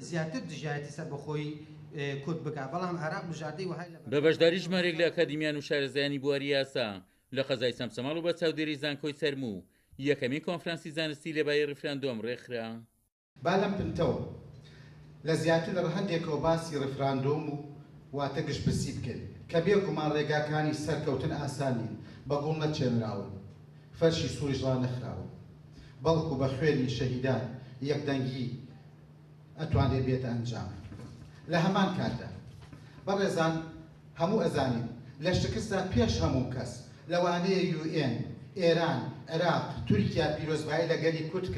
زیاتر دژایەتی سەر بەخۆی کورد بکات بەڵام عێراق بژاردەی وهای بە بەشداری ژمارێک لە ئەکادیمیان و شارەزایانی بواری یاسا لە قەزای سەمسەماڵ و بە چاودێری زانکۆی سەرموو یەکەمین کۆنفرانسی زانستی لێبایی ڕیفراندۆم ڕێکخرا. با لەم پنتەوە لە زیاتر لە هەندێکەوە باسی ڕیفراندۆم و واتە گشتبسی بکەین کە بێگومان ڕێگاکانی سەرکەوتن ئاسانین بەگوڵ نەچێنراون فەرشی سووریش ڕا نەخراون بەڵکو بە خوێنی شەهیدان یەکدەنگی ئەتوانێت بێتە ئەنجام. لە هەمان کاتدا بەڕێزان هەموو ئەزانین لە شکستدا پێش هەموو کەس لەوانەیە UN، ئێران، عێراق، تورکیا پیرۆزبایی لەگەلی کورد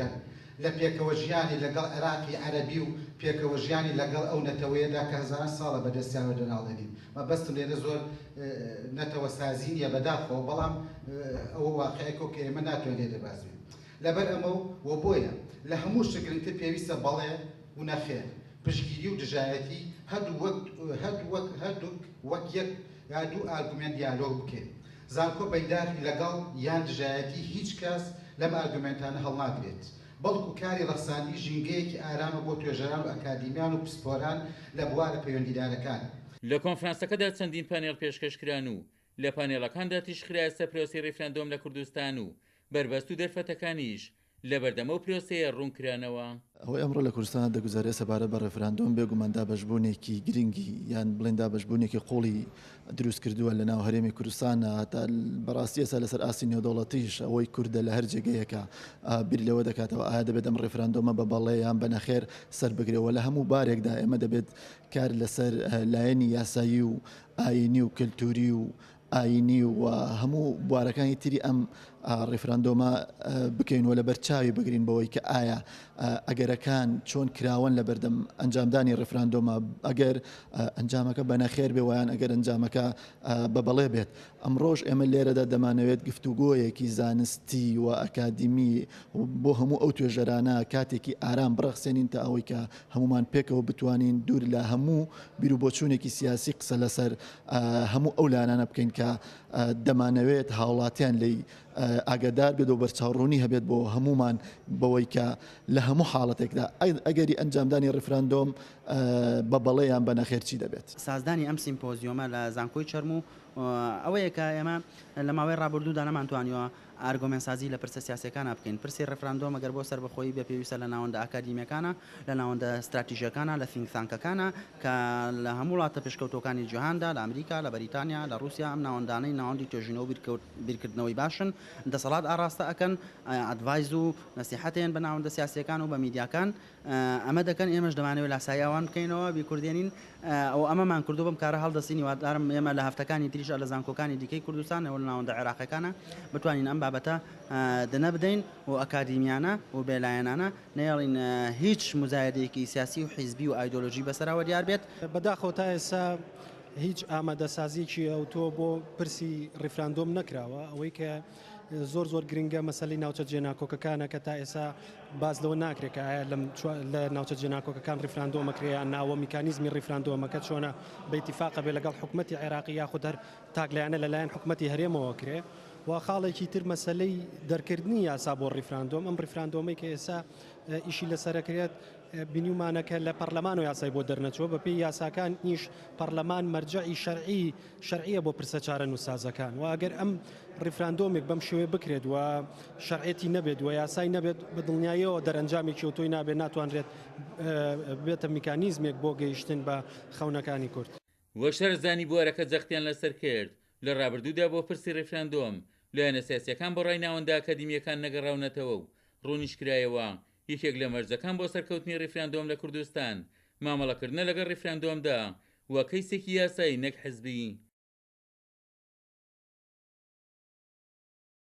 لە پێکەوە ژیانی لەگەڵ عێراقی عەرەبی و پێکەوە ژیانی لەگەڵ ئەو نەتەوەیەدا کە هەزاران ساڵە بەدەستیانەوە دەناڵێنین. مەبەستم لێرە زۆر نەتەوە سازی نیە بەداخەوە بەڵام ئەوە واقعەیەکە کە ئێمە ناتوانین لێ دەبازوین. لەبەر ئەمە و بۆیە لە هەموو شتێکتر پێویستە بەڵێ و نەخێر پشتگیری و دژایەتی هەردوو وەک یەک یا دوو ئارگومنت دیالۆگ بکەین. زانکۆ بەیداخی لەگەڵ یان دژایەتی هیچ کەس لەم ئارگومنتانە هەڵناگرێت بەڵکو کاری ڕەخساندی ژینگەیەکی ئارامە بۆ توێژەران و ئەکادیمیان و پسپۆران لە بوارە پەیوەندیدارەکان. لە کۆنفرانسەکەدا چەندین پانێڵ پێشکەشکران و لە پانێڵەکاندا تیشخرایە سەر پرۆسی ڕیفراندۆم لە کوردستان و بربەست و دەرفەتەکانیش لە بەردەمە و پرۆسەیە ڕوونکرانەوە. ئەوەی ئەمڕۆ لە کوردستان دەگوزارێت سەبارەت بە ڕێفراندۆم بێگومان دابەشبوونێکی گرنگی یان بڵێن دابەشبوونێکی قوڵی دروست کردووە لە ناو هەرێمی کوردستانە هەتا بەڕاستی ئێستا لەسەر ئاسی نێودەوڵەتیش ئەوەی کوردە لە هەر جێگەیەکە بیر لەوە دەکاتەوە ئایا دەبێت ئەم ڕێفراندۆمە بە بەڵێ یان بە نەخێر سەر بگرێەوە. لە هەموو بارێکدا ئێمە دەبێت کار لەسەر لایەنی یاسایی و ئاینی و کللتوری و ئاینی و هەموو بوارەکانی تری ئەم ڕێفراندۆمە بکەینەوە لە بەرچاوی بگرین بەوەی کە ئایا ئەگەرەکان چۆن کراون لە بەردەم ئەنجامدانی ڕێفراندۆمە ئەگەر ئەنجامەکە بە نەخێر بێ ویان ئەگەر ئەنجامەکە بە بەڵێ بێت. ئەمڕۆژ ئێمە لێرەدا دەمانەوێت گفتوگۆیەکی زانستی و ئەکادیمی بۆ هەموو ئەو توێژەرانە کاتێکی ئارام بڕەخسێنین تا ئەوەی کە هەمومان پێکەوە بتوانین دوور لە هەموو بیر و بۆچوونێکی سیاسی قسە لەسەر هەموو ئەو لانانە بکەین کە دەمانەوێت هاوڵاتیان لی ئاگدار بێت و بەرچاوڕوونی هەبێت بۆ هەمومان بەوەی کە لە هەموو حاڵەتێکدا ئەگەری ئەنجامدانی ڕێفراندۆم بە بەڵێیان بە نەخێرچی دەبێت. سازدانی ئەم سیمپۆزیۆمە لە زانکۆی چەرم و ئەوەیە کە ئێمە لە ماوەی ڕابردوودا نەمانتوانیەوە ئارگۆمنتسازی لە پرسە سیاسەکانە بکەین. پرسی ڕێفراندۆم ئەگەر بۆ سەر بەخۆی بێ پێویستە لە ناوەندە ئاکادیمیەکانە لە ناوەندە استراتیژیەکانە لە فینگتانکەکانە کە لە هەموو وڵاتە پێشکەوتەکانی جیهاندا لە ئەمریکا لە بەریتانیا لە رووسیا ئەم ناوەندانەی ناوەندی توێژینەوە بیرکردنەوەی باشن دەسەڵات ئاڕاستە ئەکەن ئەدڤایز و نەسیحەتێن بە ناوەندە سیاسیەکان و بە میدیاکان ئەمە دەکەن ئێمەش دەمانەوێت لاساییاوان بکەینەوە بیکوردێنین ئەو ئەمەمان کردو بم کارە هەڵدەستینی وادارم ئێمە لە هەفتەکانی تریش لە زانکۆکانی دیکەی کوردستان و لە ناوەندە عێراقەکانە بتوانین ئەم بابەتە دەنە بدەین و ئەکادیمیانە و بێلایەنانە نێڵین هیچ مزایدەیەکی سیاسی و حیزبی و ئایدۆلۆژی بەسەرەوە دیار بێت. بەداخەوە تا ئێستا هیچ ئامادەسازیی ئەوتۆ بۆ پرسی ڕیفراندۆم نەکراوە ئەوەی کە زۆر گرنگە مەسەلی ناوچە جێناکۆکەکانە کە تا ئێستا باز لەوە ناکرێت ئایا لە ناوچە جێناکۆکەکان ڕیفراندۆمەکرێن ناوە میکانیزمی ڕیفراندۆمەکە چۆنە بە ئیتیفاقە بێ لەگەڵ حکوومەتی عێراقی یاخود هەر تاکلایەنە لەلایەن حکوومەتی هەرێمەوە کرێ و خاڵێکی تر مەسلەی دەرکردنی یاسا بۆ ڕیفراندۆم ئەم ڕیفراندۆمی کە ئێستا ئیشی لەسەرەکرێت بینیمانەکە لە پەرلەمان و یاسای بۆ دەرنەچوە بە پێی یاساکان نیش پەرلەمان مەرجعی شەرعیە بۆ پرسە چارە نووسازەکان و ئەگەر ئەم ڕیفراندۆمێک بەم شێوێ بکرێت و شەرعێتی نەبێت و یاسای نەبێت بە دڵنیاییەوە دەرەنجامێکی و تۆی نابێت ناتوانرێت بێتە میکانیزمێک بۆ گەیشتن بە خەونەکانی کورد. وە شەرزانی بوارەکە جەختیان لەسەر کرد لە ڕابردوودا بۆ پرسی ڕێفراندۆم لایەنە سیاسیەکان بۆ ڕای ناوەندە ئەکادیمیەکان نەگەڕاونەتەوە و ڕوونیشکرایەوە یەکێک لە مەرجەکان بۆ سەرکەوتنی ڕێفراندۆم لە کوردستان مامەڵەکردنە لەگەڵ ڕێفراندۆمدا وە کەیسێکی یاسایی نەک حزبی